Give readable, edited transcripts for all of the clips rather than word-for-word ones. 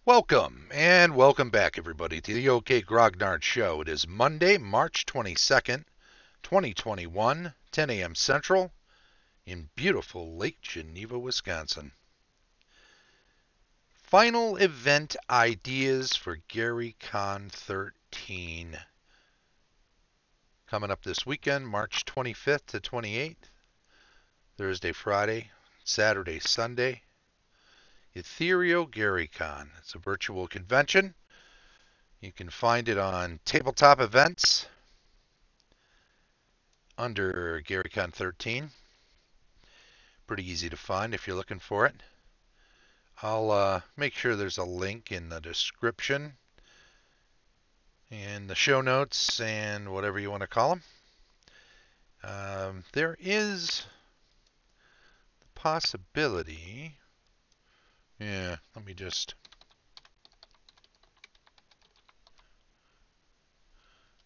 Welcome and welcome back, everybody, to the OK Grognard Show. It is Monday, March 22nd, 2021, 10 a.m. Central, in beautiful Lake Geneva, Wisconsin. Final event ideas for Gary Con XIII. Coming up this weekend, March 25th to 28th, Thursday, Friday, Saturday, Sunday. Ethereal Gary Con. It's a virtual convention. You can find it on Tabletop Events under Gary Con XIII. Pretty easy to find if you're looking for it. I'll make sure there's a link in the description and the show notes and whatever you want to call them. There is the possibility. Yeah, let me just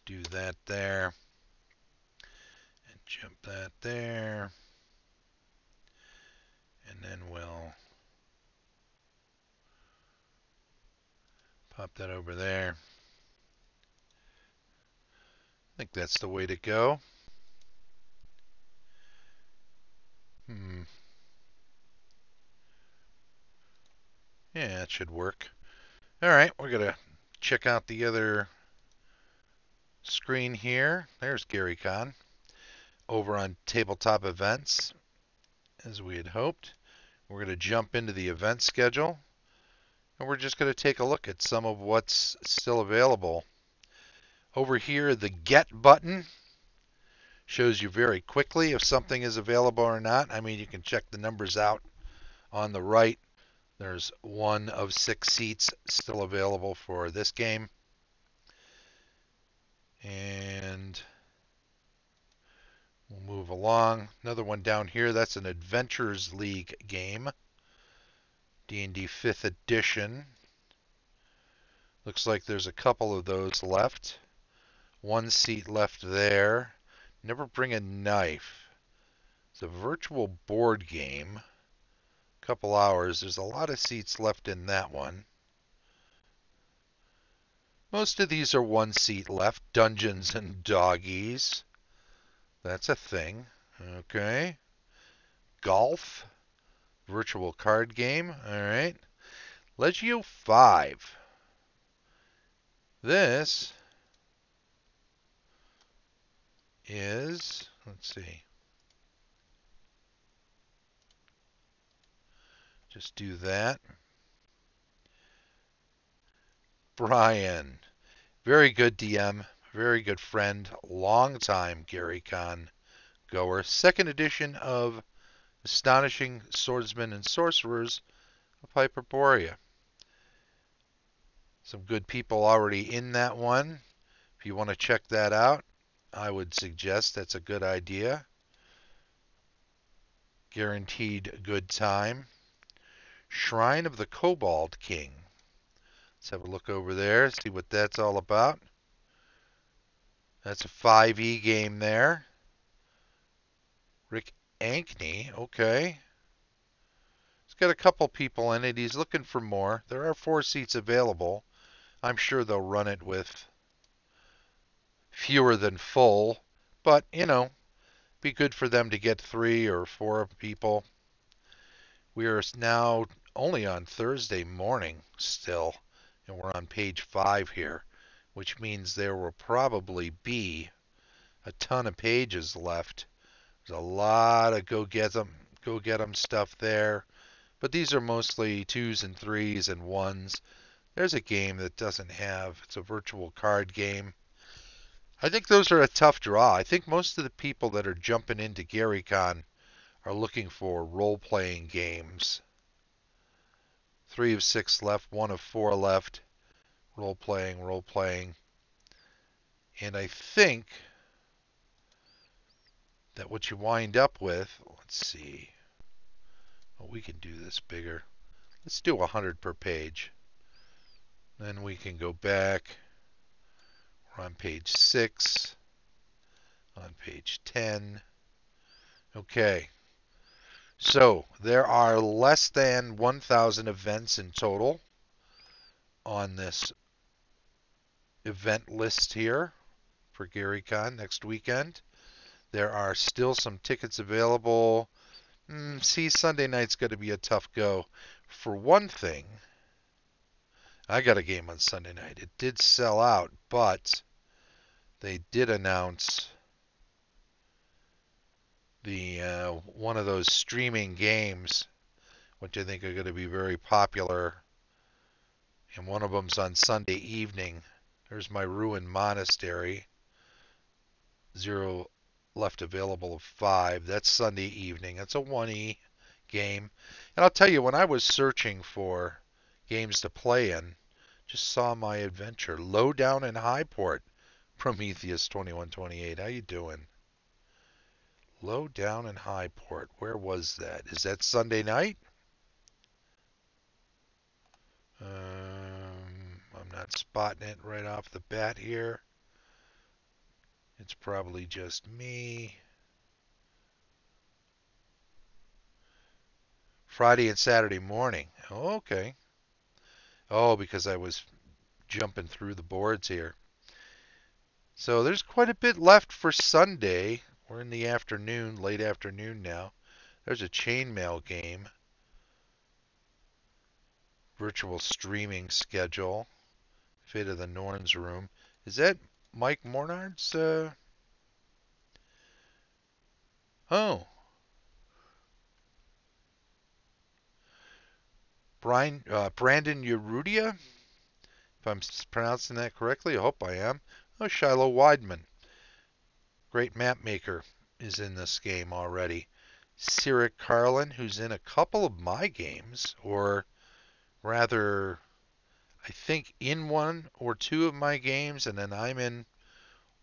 do that there and jump that there. And then we'll pop that over there. I think that's the way to go. Yeah, it should work. All right, we're going to check out the other screen here. There's Gary Con over on Tabletop Events, as we had hoped. We're going to jump into the event schedule, and we're just going to take a look at some of what's still available. Over here, the Get button shows you very quickly if something is available or not. I mean, you can check the numbers out on the right. There's 1 of 6 seats still available for this game. And we'll move along. Another one down here, that's an Adventures League game. D&D 5th edition. Looks like there's a couple of those left. 1 seat left there. Never Bring a Knife. It's a virtual board game. Couple hours. There's a lot of seats left in that one. Most of these are 1 seat left. Dungeons and Doggies. That's a thing. Okay. Golf. Virtual card game. Alright. Legio 5. This is, let's see. Just do that. Brian. Very good DM. Very good friend. Long time Gary Con goer. 2nd edition of Astonishing Swordsmen and Sorcerers of Hyperborea. Some good people already in that one. If you want to check that out, I would suggest that's a good idea. Guaranteed good time. Shrine of the Cobalt King. Let's have a look over there, see what that's all about. That's a 5e game there. Rick Ankney, okay. He's got a couple people in it. He's looking for more. There are 4 seats available. I'm sure they'll run it with fewer than full, but, you know, be good for them to get 3 or 4 people. We are now only on Thursday morning still, and we're on page 5 here, which means there will probably be a ton of pages left. There's a lot of go get 'em stuff there, but these are mostly 2s and 3s and 1s. There's a game that doesn't have, it's a virtual card game. I think those are a tough draw. I think most of the people that are jumping into Gary Con are looking for role-playing games. 3 of 6 left, 1 of 4 left. Role-playing. And I think that what you wind up with, let's see. Well, we can do this bigger. Let's do 100 per page. Then we can go back. We're on page 6. On page 10. Okay. So there are less than 1,000 events in total. on this event list here for Gary Con next weekend. There are still some tickets available. See, Sunday night's going to be a tough go. For one thing, I got a game on Sunday night. It did sell out, but they did announce the one of those streaming games, which I think are going to be very popular, and one of them's on Sunday evening. There's my Ruined Monastery. 0 left available of 5. That's Sunday evening. That's a 1E game. And I'll tell you, when I was searching for games to play in, just saw my adventure. Low Down in Highport, Prometheus 2128. How you doing? Low Down in Highport. Where was that? Is that Sunday night? I'm not spotting it right off the bat here. It's probably just me. Friday and Saturday morning. Oh, okay. Oh, because I was jumping through the boards here. So there's quite a bit left for Sunday. We're in the afternoon, late afternoon now. There's a Chainmail game. Virtual streaming schedule. Fate of the Norns Room. Is that Mike Mornard's? Oh. Brandon Urrutia? If I'm pronouncing that correctly, I hope I am. Oh, Shiloh Weidman. Great map maker is in this game already. Cyric Carlin, who's in a couple of my games, or rather, I think in one or two of my games, and then I'm in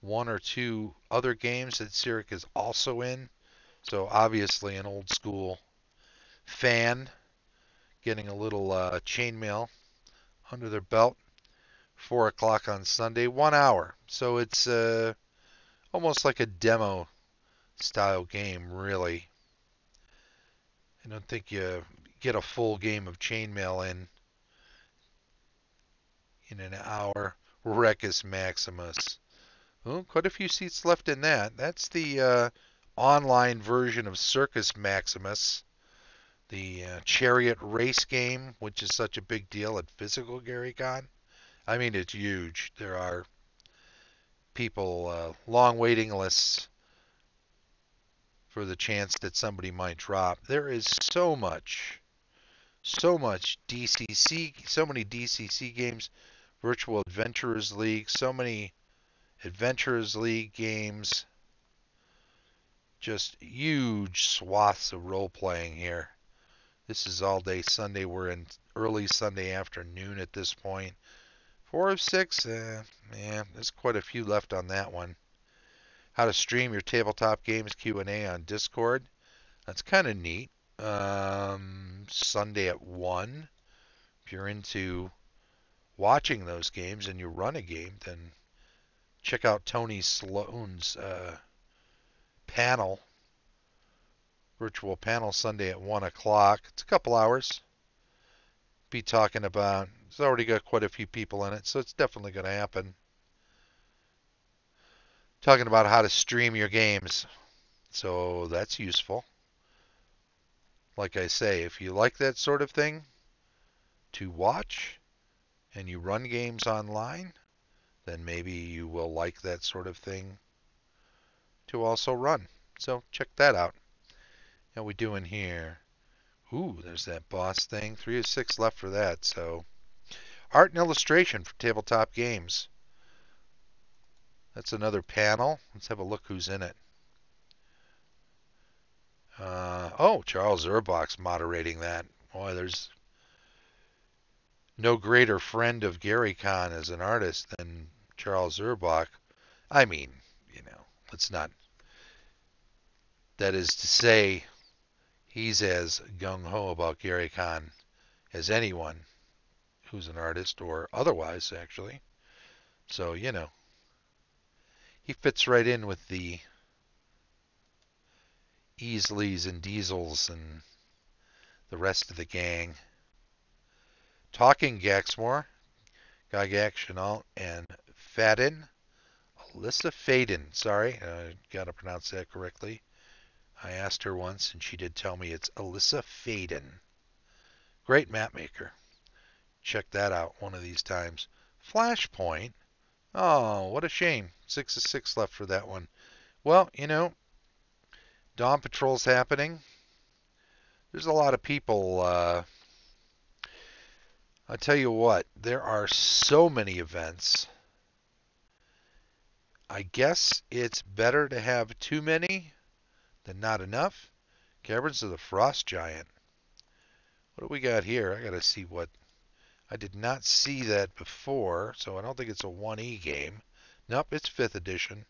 one or two other games that Cyric is also in. So obviously an old school fan, getting a little chainmail under their belt. 4 o'clock on Sunday, 1 hour. So it's almost like a demo style game, really. I don't think you get a full game of chainmail in an hour. Recus Maximus. Oh, quite a few seats left in that. That's the online version of Circus Maximus, the chariot race game, which is such a big deal at physical Gary Con. I mean, it's huge. There are people, long waiting lists for the chance that somebody might drop. There is so much DCC, so many DCC games, Virtual Adventurers League, so many Adventurers League games, just huge swaths of role-playing here. This is all day Sunday. We're in early Sunday afternoon at this point. 4 of 6, yeah, there's quite a few left on that one. How to stream your tabletop games Q&A on Discord. That's kind of neat. Sunday at 1. If you're into watching those games and you run a game, then check out Tony Sloan's panel, virtual panel Sunday at 1 o'clock. It's a couple hours. Be talking about, it's already got quite a few people in it, so it's definitely going to happen. Talking about how to stream your games. So that's useful. Like I say, if you like that sort of thing to watch and you run games online, then maybe you will like that sort of thing to also run. So check that out. How we doing here? Ooh, there's that boss thing. 3 of 6 left for that. So art and illustration for tabletop games. That's another panel. Let's have a look who's in it. Oh, Charles Zurbach's moderating that. Boy, there's no greater friend of Gary Con as an artist than Charles Zurbach. I mean, let's not. That is to say, he's as gung-ho about Gary Con as anyone who's an artist or otherwise, actually. So, he fits right in with the Easleys and Diesels and the rest of the gang. Talking Gaxmore. Gygax and Fadden. Alyssa Faden. Sorry, I got to pronounce that correctly. I asked her once, and she did tell me it's Alyssa Faden. Great map maker. Check that out one of these times. Flashpoint. Oh, what a shame. 6 of 6 left for that one. Well, Dawn Patrol's happening. There's a lot of people. I'll tell you what, there are so many events. I guess it's better to have too many than not enough. Caverns of the Frost Giant. What do we got here? I got to see what. I did not see that before, so I don't think it's a 1E game. Nope, it's 5th edition.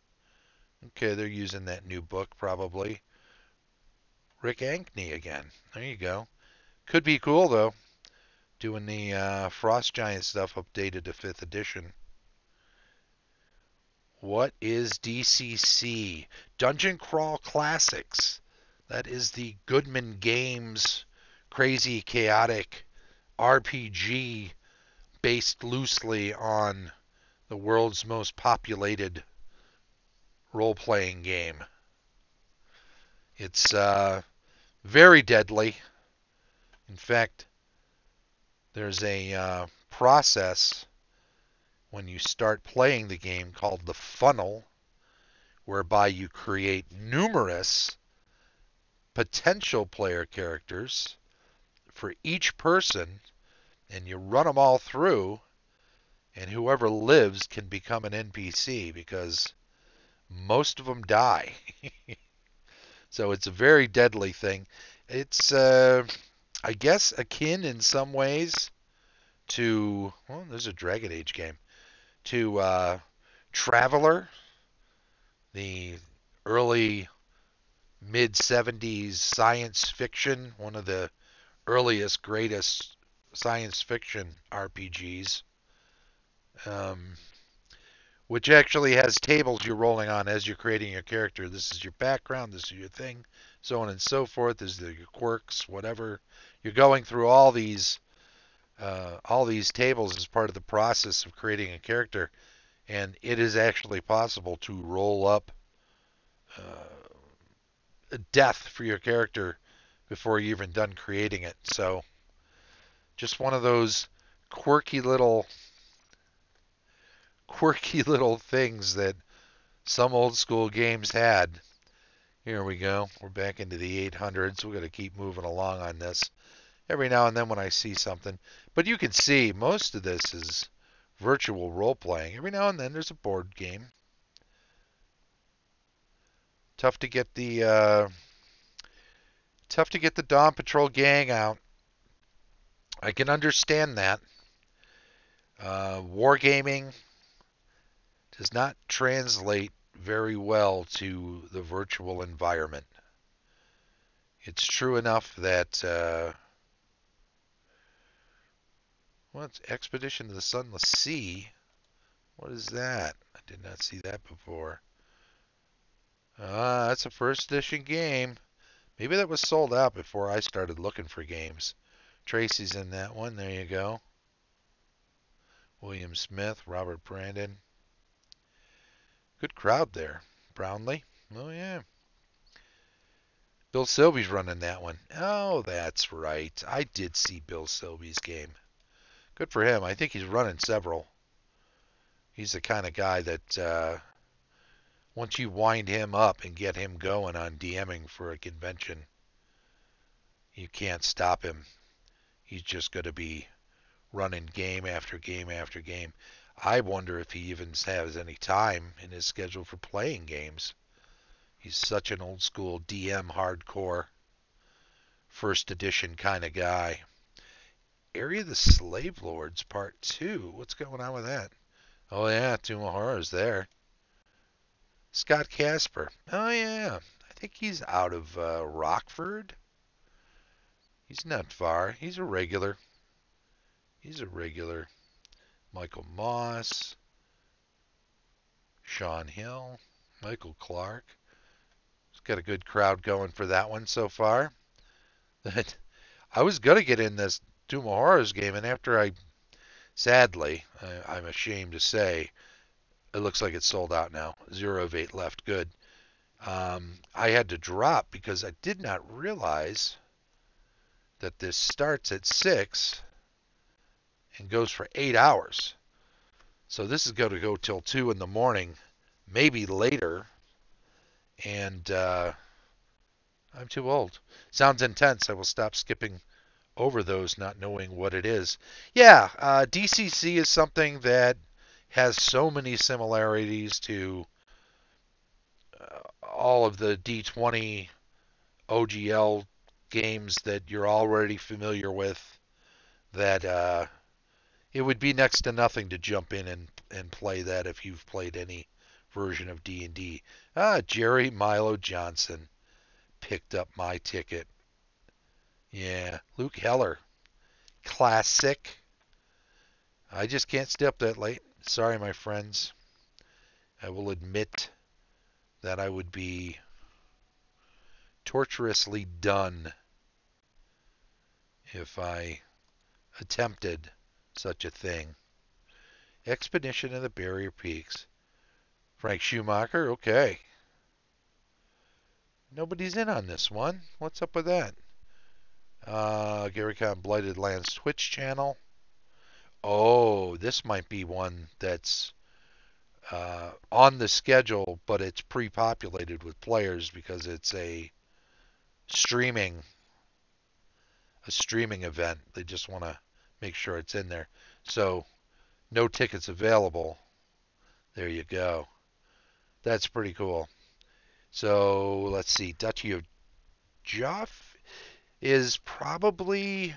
Okay, they're using that new book probably. Rick Ankney again. There you go. Could be cool though. Doing the Frost Giant stuff updated to 5th edition. What is DCC? Dungeon Crawl Classics. That is the Goodman Games crazy chaotic RPG based loosely on the world's most populated role-playing game. It's very deadly. In fact, there's a process when you start playing the game called the funnel, whereby you create numerous potential player characters for each person, and you run them all through, and whoever lives can become an NPC because most of them die. So it's a very deadly thing. It's, I guess, akin in some ways to, well, there's a Dragon Age game, to Traveler, the early mid-70s science fiction, one of the earliest, greatest science fiction RPGs, which actually has tables you're rolling on as you're creating your character. This is your background, this is your thing, so on and so forth. This is your quirks, whatever. You're going through all these tables as part of the process of creating a character, and it is actually possible to roll up a death for your character before you're even done creating it. So just one of those quirky little things that some old school games had. Here we go. We're back into the 800s. We're going to keep moving along on this. Every now and then when I see something. But you can see most of this is virtual role-playing. Every now and then there's a board game. Tough to get the Dawn Patrol gang out. I can understand that. Wargaming does not translate very well to the virtual environment. It's true enough that well, it's Expedition to the Sunless Sea. What is that? I did not see that before. That's a first edition game. Maybe that was sold out before I started looking for games. Tracy's in that one. There you go. William Smith, Robert Brandon. Good crowd there. Brownlee. Oh, yeah. Bill Sylvie's running that one. Oh, that's right. I did see Bill Sylvie's game. Good for him. I think he's running several. He's the kind of guy that once you wind him up and get him going on DMing for a convention, you can't stop him. He's just going to be running game after game after game. I wonder if he even has any time in his schedule for playing games. He's such an old school DM hardcore first edition kind of guy. Area of the Slave Lords Part 2. What's going on with that? Oh yeah, Tomb of Horrors there. Scott Casper. Oh yeah. I think he's out of Rockford. He's not far. He's a regular. Michael Moss. Sean Hill. Michael Clark. He's got a good crowd going for that one so far. I was going to get in this Doom of Horrors game, and after I Sadly, I'm ashamed to say, it looks like it's sold out now. 0 of 8 left. Good. I had to drop because I did not realize that this starts at 6 and goes for 8 hours. So this is going to go till 2 in the morning, maybe later. And I'm too old. Sounds intense. I will stop skipping over those, not knowing what it is. Yeah, DCC is something that has so many similarities to all of the D20 OGL games that you're already familiar with, that it would be next to nothing to jump in and play that if you've played any version of D&D. Jerry Milo Johnson picked up my ticket. Yeah, Luke Heller. Classic. I just can't stay up that late. Sorry, my friends. I will admit that I would be torturously done if I attempted such a thing. Expedition of the Barrier Peaks. Frank Schumacher, okay. Nobody's in on this one. What's up with that? Gary Con Blighted Lands Twitch channel. Oh, this might be one that's on the schedule, but it's pre-populated with players because it's a streaming event. They just want to make sure it's in there. So no tickets available. There you go. That's pretty cool. So let's see. Duchy of Joff is probably.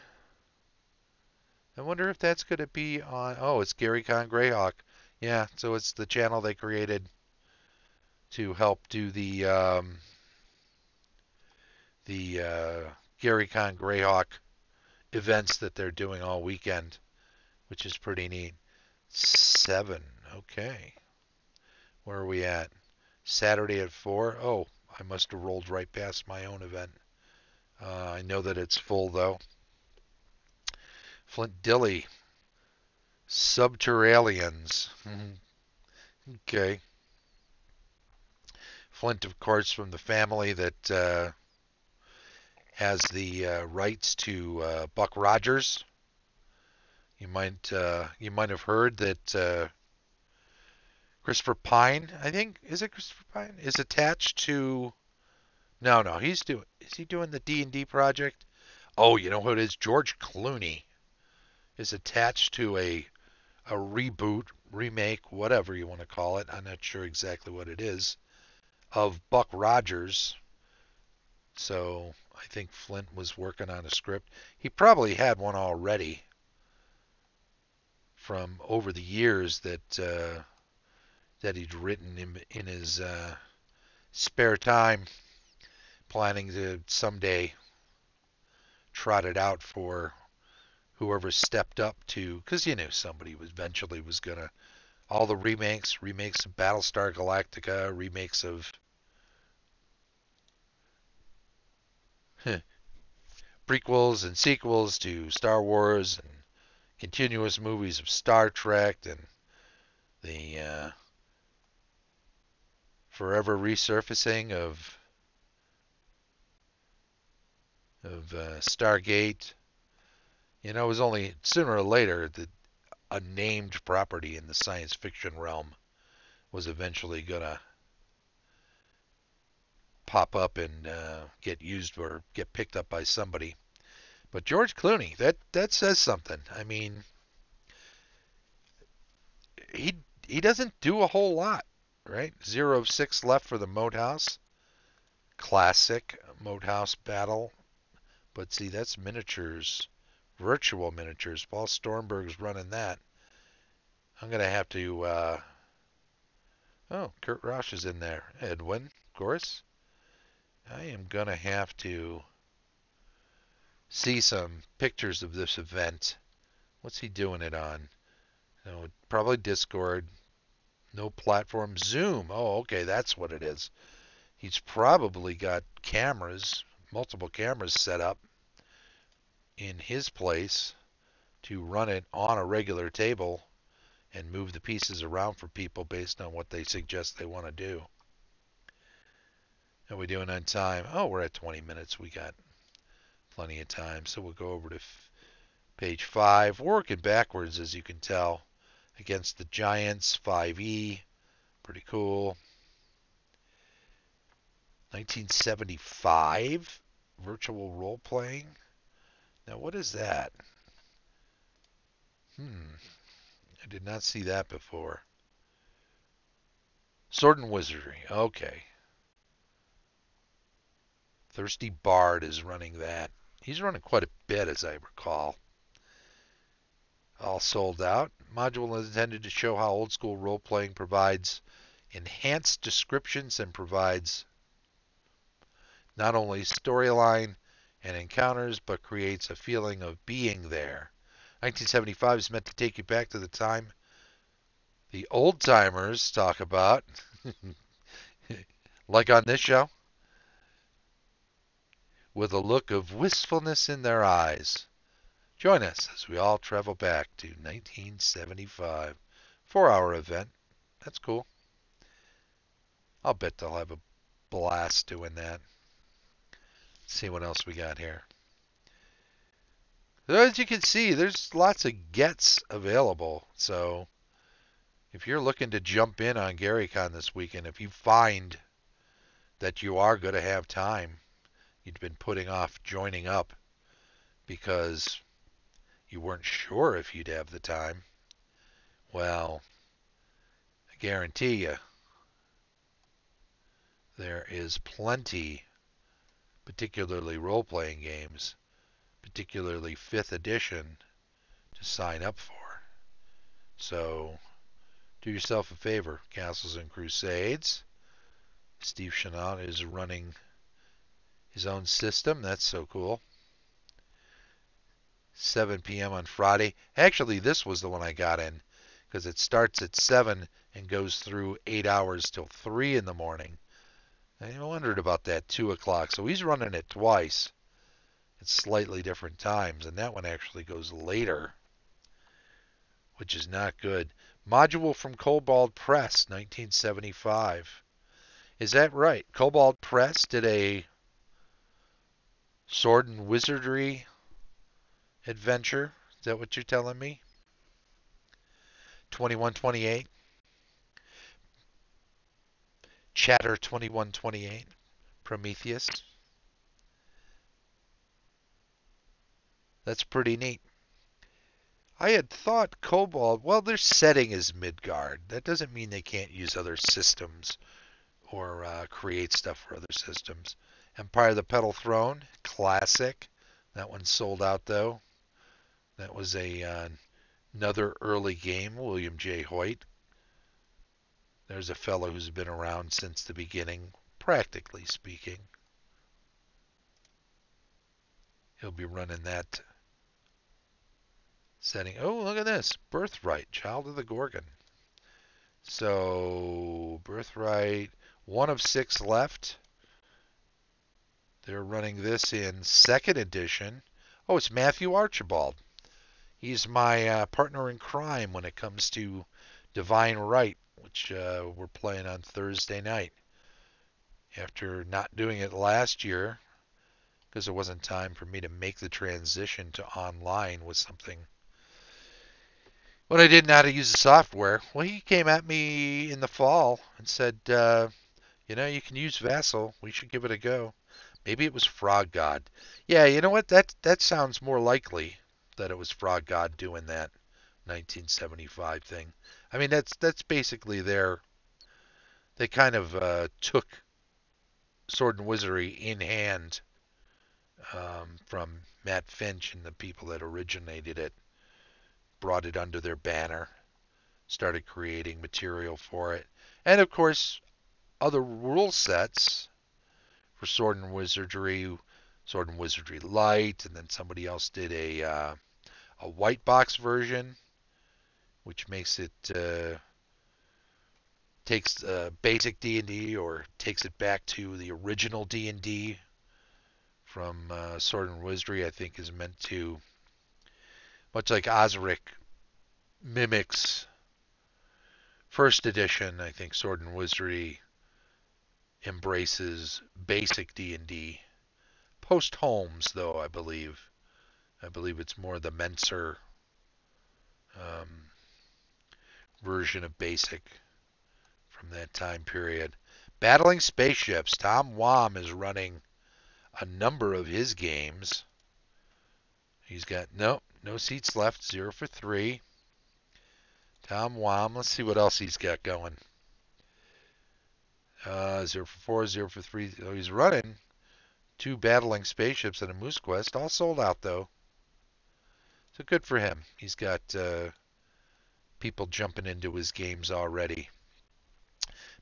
I wonder if that's going to be on. Oh, it's Gary Con Greyhawk. Yeah, so it's the channel they created to help do the Gary Con Greyhawk events that they're doing all weekend, which is pretty neat. 7. Okay. Where are we at? Saturday at 4. Oh, I must have rolled right past my own event. I know that it's full, though. Flint Dilly. Subterraneans. Okay. Flint, of course, from the family that has the rights to Buck Rogers. You might have heard that Christopher Pine, I think, is it Christopher Pine, is attached to. No, is he doing the D&D project? Oh, you know who it is? George Clooney is attached to a reboot, remake, whatever you want to call it. I'm not sure exactly what it is, of Buck Rogers. So I think Flint was working on a script. He probably had one already from over the years that he'd written in his spare time, planning to someday trot it out for whoever stepped up to, because you knew somebody was eventually was gonna. All the remakes of Battlestar Galactica, remakes of prequels and sequels to Star Wars, and continuous movies of Star Trek, and the forever resurfacing of Stargate. You know, it was only sooner or later that a named property in the science fiction realm was eventually gonna pop up and get used or get picked up by somebody. But George Clooney, that says something. I mean, he doesn't do a whole lot, right? 0 of 6 left for the Moat House. Classic Moat House battle. But see, that's miniatures, virtual miniatures. Paul Stormberg's running that. I'm going to have to. Oh, Kurt Rausch is in there. Edwin, of course. I am going to have to see some pictures of this event. What's he doing it on? No, probably Discord. No platform. Zoom. Oh, okay, that's what it is. He's probably got cameras, multiple cameras set up in his place to run it on a regular table and move the pieces around for people based on what they suggest they want to do. Are we doing on time? Oh, we're at 20 minutes. We got plenty of time. So we'll go over to page 5. We're working backwards, as you can tell, against the Giants, 5e. Pretty cool. 1975 virtual role playing. Now, what is that? I did not see that before. Sword and Wizardry. Okay. Thirsty Bard is running that. He's running quite a bit, as I recall. All sold out. Module is intended to show how old school role playing provides enhanced descriptions and provides not only storyline and encounters, but creates a feeling of being there. 1975 is meant to take you back to the time the old timers talk about, like on this show, with a look of wistfulness in their eyes. Join us as we all travel back to 1975. 4-hour event. That's cool. I'll bet they'll have a blast doing that. Let's see what else we got here. So as you can see, there's lots of gets available. So if you're looking to jump in on Gary Con this weekend, if you find that you are going to have time, you'd been putting off joining up because you weren't sure if you'd have the time, well, I guarantee you there is plenty, particularly role-playing games, particularly 5th edition, to sign up for. So do yourself a favor. Castles and Crusades. Steve Chenault is running his own system. That's so cool. 7 p.m. on Friday. Actually, this was the one I got in because it starts at 7 and goes through 8 hours till 3 in the morning. I wondered about that 2 o'clock. So he's running it twice. It's slightly different times, and that one actually goes later, which is not good. Module from Cobalt Press, 1975. Is that right? Cobalt Press did a sword and wizardry adventure? Is that what you're telling me? 2128. Chatter 2128. Prometheus. That's pretty neat. I had thought Cobalt, well, their setting is Midgard. That doesn't mean they can't use other systems or create stuff for other systems. Empire of the Petal Throne, classic. That one sold out, though. That was another early game, William J. Hoyt. There's a fellow who's been around since the beginning, practically speaking. He'll be running that setting. Oh, look at this. Birthright, Child of the Gorgon. So, Birthright, 1 of 6 left. They're running this in 2nd edition. Oh, it's Matthew Archibald. He's my partner in crime when it comes to Divine Right, which we're playing on Thursday night. After not doing it last year, because there wasn't time for me to make the transition to online with something. When I didn't know how to use the software, well, he came at me in the fall and said, you can use Vassal. We should give it a go. Maybe it was Frog God. Yeah, you know what? That sounds more likely that it was Frog God doing that 1975 thing. I mean, that's basically they kind of took Sword and Wizardry in hand from Matt Finch and the people that originated it, brought it under their banner, started creating material for it. And of course, other rule sets for Sword and Wizardry Light, and then somebody else did a white box version, which makes it takes basic D&D or takes it back to the original D&D from Sword and Wizardry. I think is meant to, much like Osric mimics first edition. I think Sword and Wizardry embraces basic D&D. Post Holmes, though, I believe. I believe it's more the Menser um, version of basic from that time period. Battling Spaceships. Tom Wham is running a number of his games. He's got no seats left. 0 for 3. Tom Wham. Let's see what else he's got going. 0 for 4, 0 for 3. Oh, he's running 2 Battling Spaceships and a Moose Quest. All sold out, though. So good for him. He's got people jumping into his games already.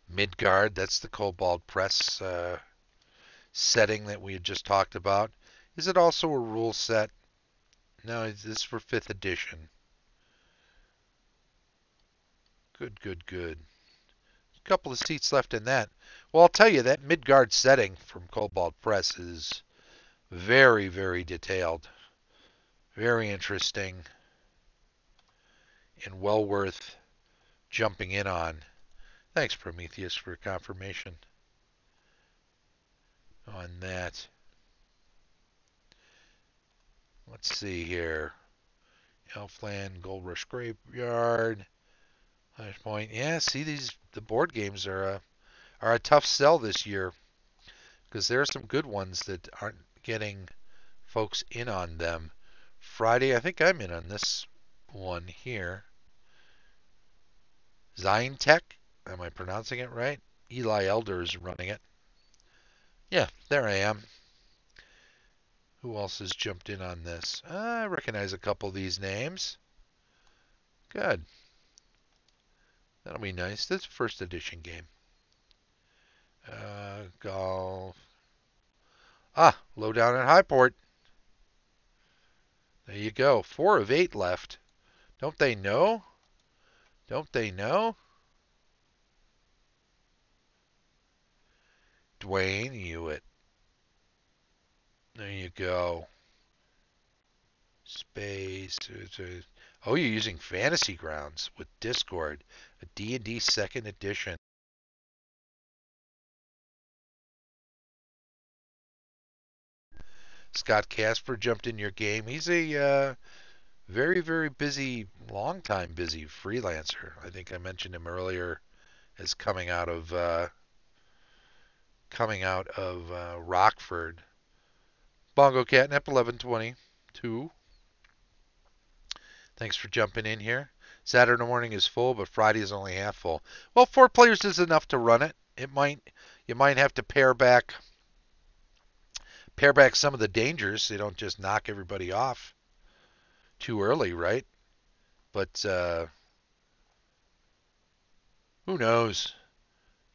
Midgard, that's the Cobalt Press setting that we had just talked about. Is it also a rule set? No, this is for 5th edition. Good, good, good. A couple of seats left in that. Well, I'll tell you, that Midgard setting from Cobalt Press is very, very detailed. Very interesting. And well worth jumping in on. Thanks, Prometheus, for confirmation on that. Let's see here. Elfland, Gold Rush Graveyard, Flashpoint. Yeah, see, the board games are a tough sell this year because there are some good ones that aren't getting folks in on them. Friday, I think I'm in on this one here. Zyntech, am I pronouncing it right? Eli Elder is running it. Yeah, there I am. Who else has jumped in on this? I recognize a couple of these names. Good. That'll be nice. This is a first edition game. Golf. Low down at Highport. There you go. 4 of 8 left. Don't they know? Don't they know? Dwayne Hewitt. There you go. Space. Oh, you're using Fantasy Grounds with Discord. A D&D 2nd edition. Scott Casper jumped in your game. He's a very, very busy, long time busy freelancer. I think I mentioned him earlier as coming out of Rockford. Bongo Catnip 1122. Thanks for jumping in here. Saturday morning is full, but Friday is only half full. Well, 4 players is enough to run it. You might have to pare back some of the dangers so you don't just knock everybody off too early, right? But who knows?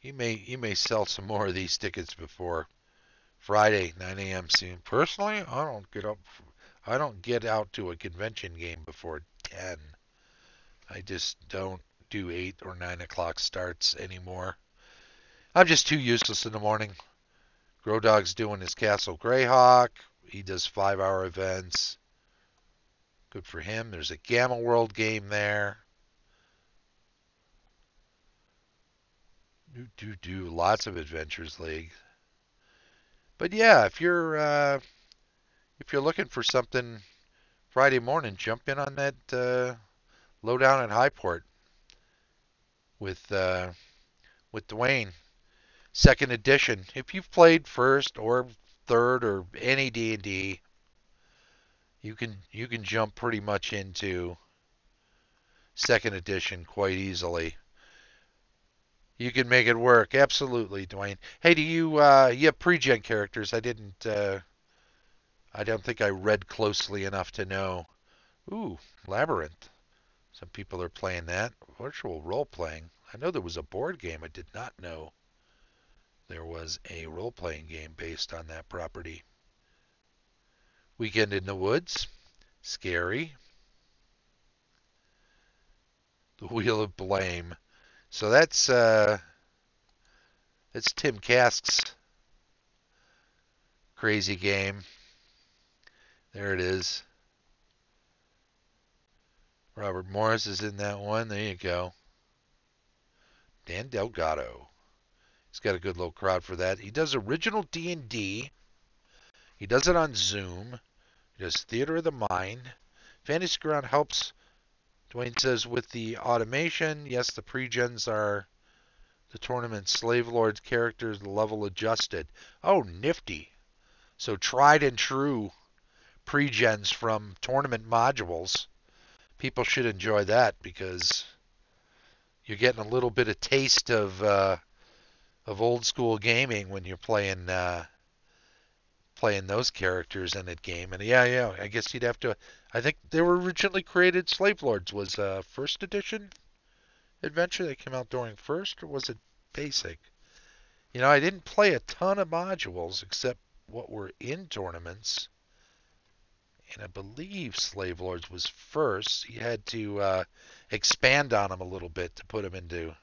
You may sell some more of these tickets before Friday, 9 a.m. soon. Personally, I don't get out to a convention game before 10. I just don't do 8 or 9 o'clock starts anymore. I'm just too useless in the morning. Grodog's doing his Castle Greyhawk. He does 5-hour events. Good for him. There's a Gamma World game there. Lots of Adventures League. But yeah, if you're looking for something Friday morning, jump in on that Lowdown at Highport with Dwayne. 2nd edition. If you've played 1st or 3rd or any D&D, you can jump pretty much into 2nd edition quite easily. You can make it work. Absolutely, Dwayne. Hey, do you have pre-gen characters? I don't think I read closely enough to know. Ooh, Labyrinth. Some people are playing that. Virtual role-playing. I know there was a board game. I did not know there was a role-playing game based on that property. Weekend in the Woods. Scary. The Wheel of Blame. So that's Tim Kask's crazy game. There it is. Robert Morris is in that one. There you go. Dan Delgado. He's got a good little crowd for that. He does original D&D. He does it on Zoom. He does Theater of the Mind. Fantasy Ground helps, Dwayne says, with the automation. Yes, the pre-gens are the tournament Slave Lords characters level adjusted. Oh, nifty. So tried and true pre-gens from tournament modules. People should enjoy that because you're getting a little bit of taste of old school gaming when you're playing those characters in that game. And yeah, I guess you'd have to. I think they were originally created. Slave Lords was first edition adventure that came out during first, or was it basic? I didn't play a ton of modules except what were in tournaments. And I believe Slave Lords was first. You had to expand on them a little bit to put them into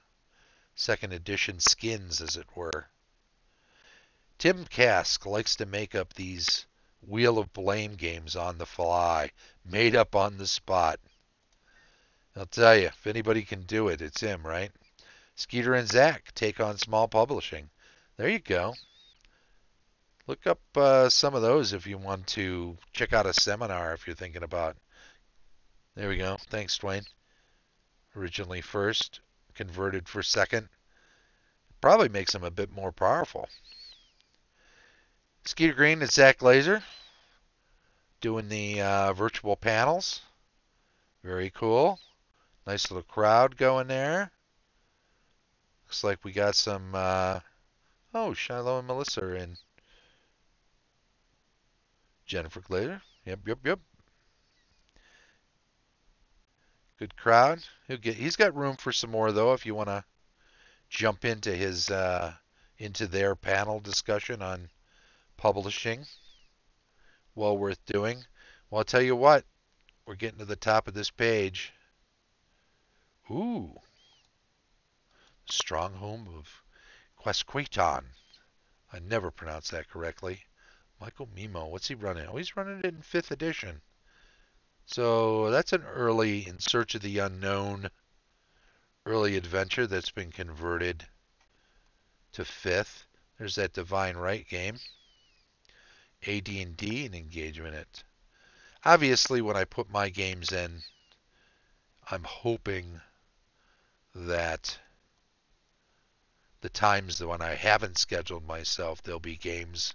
second edition skins, as it were. Tim Kask likes to make up these Wheel of Blame games on the fly, made up on the spot. I'll tell you, if anybody can do it, it's him, right? Skeeter and Zach take on small publishing. There you go. Look up some of those if you want to check out a seminar if you're thinking about. There we go. Thanks, Dwayne. Originally first, converted for second. Probably makes them a bit more powerful. Skeeter Green and Zach Glazer doing the virtual panels. Very cool. Nice little crowd going there. Looks like we got some, Shiloh and Melissa are in. Jennifer Glazer. Yep. Good crowd. He's got room for some more though if you want to jump into into their panel discussion on publishing. Well worth doing. Well, I'll tell you what. We're getting to the top of this page. Ooh. Stronghold of Quesqueton. I never pronounced that correctly. Michael Mimo. What's he running? Oh, he's running it in 5th edition. So that's an early In Search of the Unknown early adventure that's been converted to 5th. There's that Divine Right game. AD&D and Engagement It. Obviously, when I put my games in, I'm hoping that the times when I haven't scheduled myself, there'll be games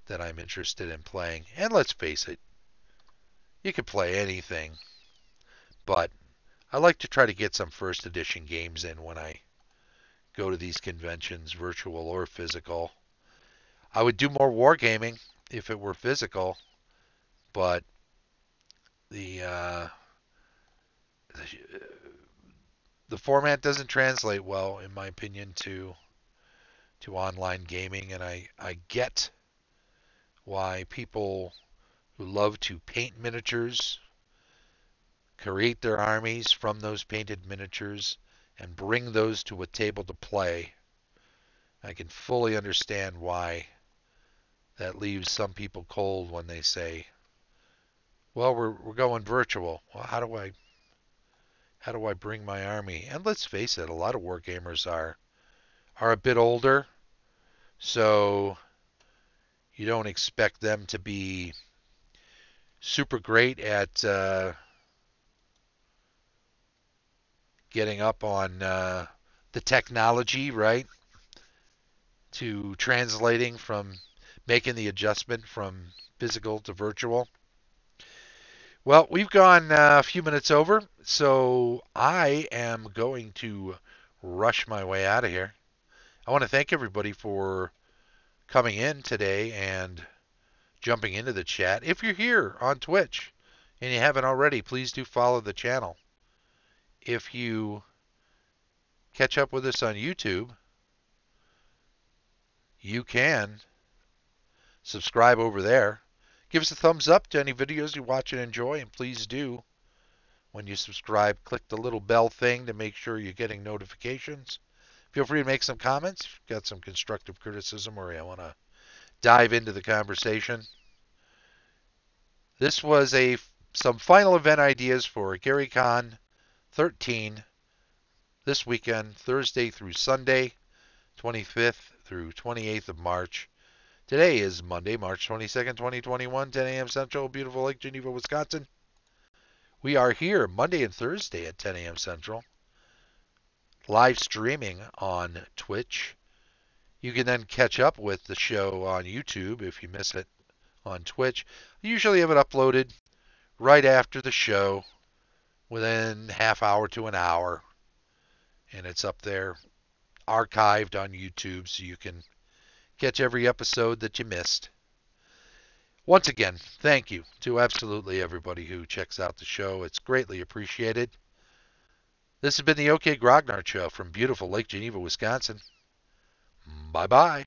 that I'm interested in playing. And let's face it, you can play anything, but I like to try to get some first edition games in when I go to these conventions, virtual or physical. I would do more wargaming if it were physical, but the format doesn't translate well, in my opinion, to online gaming, and I get why people who love to paint miniatures, create their armies from those painted miniatures, and bring those to a table to play. I can fully understand why that leaves some people cold when they say, well, we're going virtual. Well, how do I bring my army? And let's face it, a lot of wargamers are a bit older, so you don't expect them to be super great at getting up on the technology, right? To translating from making the adjustment from physical to virtual. Well, we've gone a few minutes over, so I am going to rush my way out of here. I want to thank everybody for coming in today and jumping into the chat. If you're here on Twitch and you haven't already, please do follow the channel. If you catch up with us on YouTube, you can subscribe over there. Give us a thumbs up to any videos you watch and enjoy, and please do, when you subscribe, click the little bell thing to make sure you're getting notifications. Feel free to make some comments if you've got some constructive criticism or you want to dive into the conversation. This was a some final event ideas for Gary Con XIII this weekend, Thursday through Sunday, 25th through 28th of March. Today is Monday, March 22nd, 2021, 10 a.m. Central, beautiful Lake Geneva, Wisconsin. We are here Monday and Thursday at 10 a.m. Central, live streaming on Twitch. You can then catch up with the show on YouTube if you miss it on Twitch. I usually have it uploaded right after the show, within half hour to an hour, and it's up there archived on YouTube so you can catch every episode that you missed. Once again, thank you to absolutely everybody who checks out the show. It's greatly appreciated. This has been the OK Grognard Show from beautiful Lake Geneva, Wisconsin. Bye-bye.